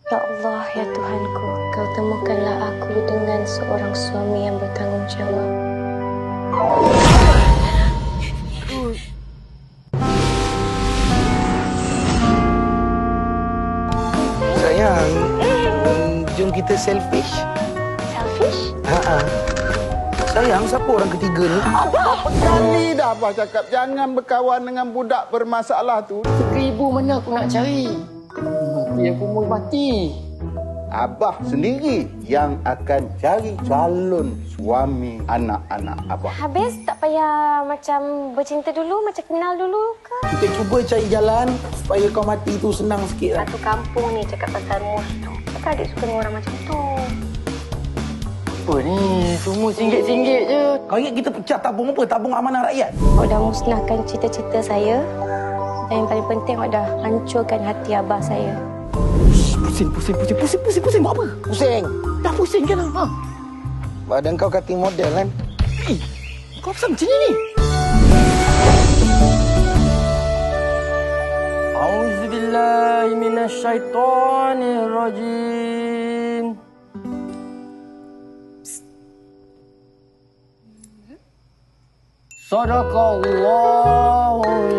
Ya Allah, ya Tuhanku, Kau temukanlah aku dengan seorang suami yang bertanggungjawab. Sayang, jom kita selfish. Selfish? Ha. Sayang, siapa orang ketiga ni? Berapa kali dah Abah cakap jangan berkawan dengan budak bermasalah tu. 1,000 mana aku nak cari? Mati aku mau mati. Abah sendiri yang akan cari calon suami anak-anak Abah. Habis tak payah macam bercinta dulu, macam kenal dulu ke? Kita cuba cari jalan supaya kau mati tu senang sikit lah. Satu kampung ni cakap pasal mus tu. Takkan adik suka dengan orang macam tu? Apa ni? Semua singgit-singgit je. Kau ingat kita pecah tabung apa? Tabung amanah rakyat. Awak dah musnahkan cita-cita saya. Dan yang paling penting, awak dah hancurkan hati abah saya. Pusing. Buat apa? Pusing. Dah pusing kan? Ha? Badan kau cutting model kan? Kau pasal macam ni? A'udzubillahi minasyaitonirrajim. Sadaqallahul